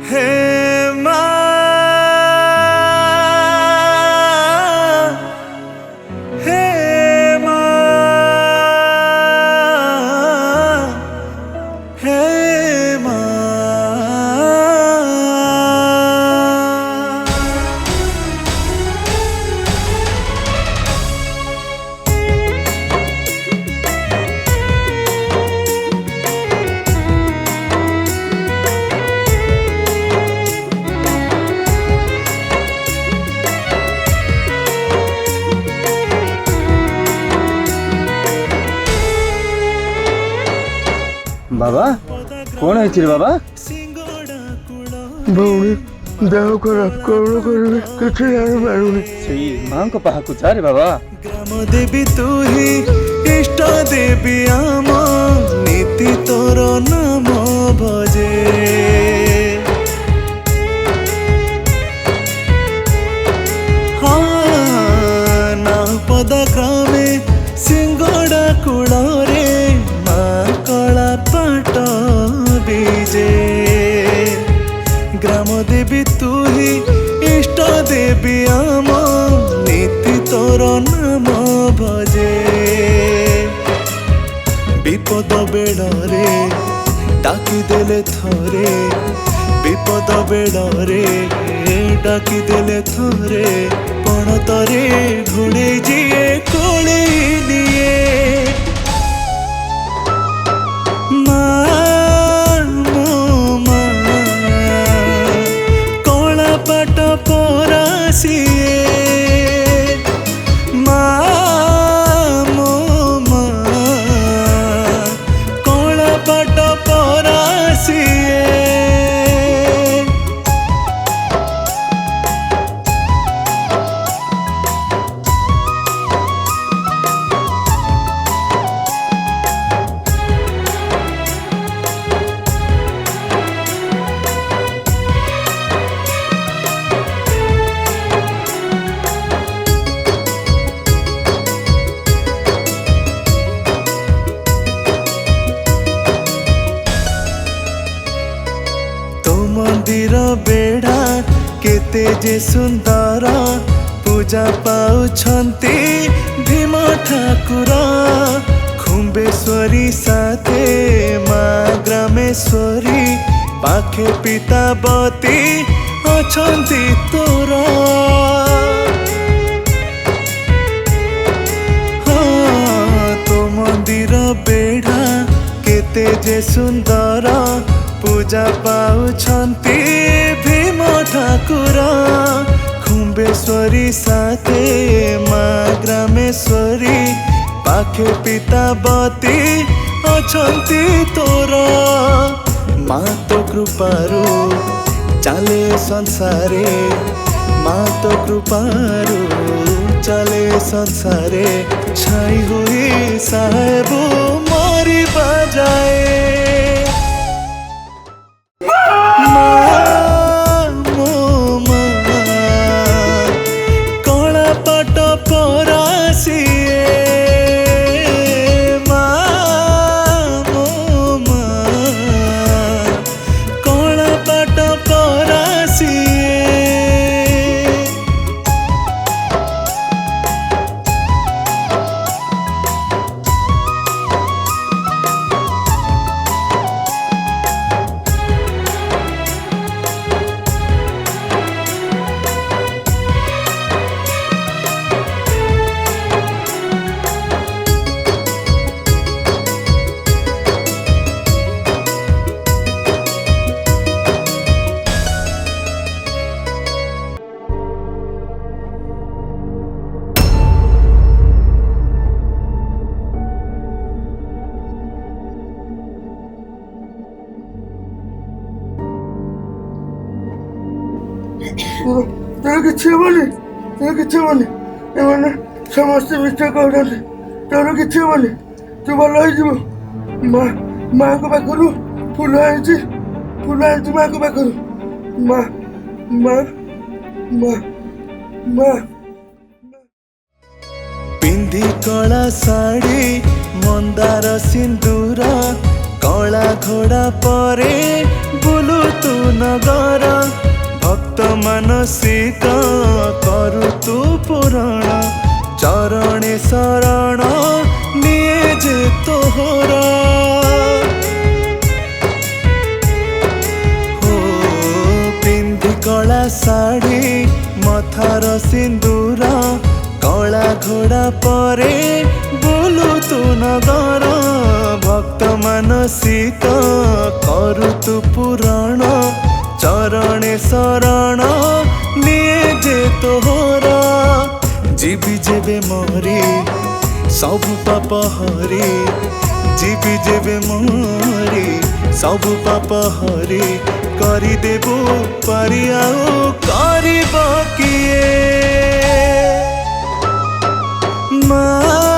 हे माँ, हे माँ, हे माँ। बाबा कौन है बाबा? भौणी देह खराब कौन करेंगे किसी जाने पारूनी से माँ को पाहा कुछ रे बाबा। ग्राम देवी तू ही इष्ट देवी आम नीति तोर नाम भजे। हाँ ना पद ग्रामे सिंगड़ा कूड़े माँ कला पाट बीजे। ग्राम देवी तू ही इष्ट देवी आम नीति तोर नाम भजे। विपद बेड़े डाकी देले थरे, विपद बेड़े डाकी देले थरे, पण तरे घोड़े जिए कोले निए। माँ मो माँ कला पाट परासिए। माँ मो माँ कला पाट परासिए। मंदिर बेड़ा केते जे सुंदर पूजा पाउछंती भीम ठाकुर। खुम्बेश्वरी साथे माँ ग्रामेश्वरी पाखे पितावती अछंती तोर। हाँ तो मंदिर बेड़ा केते जे सुंदर पूजा पाउछंती भीम ठाकुर। खुम्बेश्वरी साथे माँ ग्रामेश्वरी पाखे पितावती अछंती तोर। माँ तो कृपारू चले संसारे, माँ तो कृपारू चले संसारे। छाई हुई साहेबू मरी बजाए। तेरे किच्छे बोले, तेरे किच्छे बोले, एमाने समस्त मिस्टेक कहते तेरे किच्छे बोले, तू भलो हो जीवो। माँ को पाखरु फूल आइछि माँ को पाखरु। माँ माँ माँ माँ पिंधी कला साड़ी मंदार सिंदूर कला घोड़ा परे बुलु तू नगर। ମାନସିକ କରୁ ତୁ ପୁରାଣ ଚରଣେ ଶରଣ ନିଏ ଯେ ତୋହରା कला साड़ी मथार सिंदूर कला घोड़ा परे बोलू तू नगर भक्त मानसिक करू तू पुराण चरणे शरण निए जे तोहरा जीवी जेबे मरी सब पाप हरी जीवी जेबे मरी सब पाप हरी करी देबो पारी आओ करिब किए माँ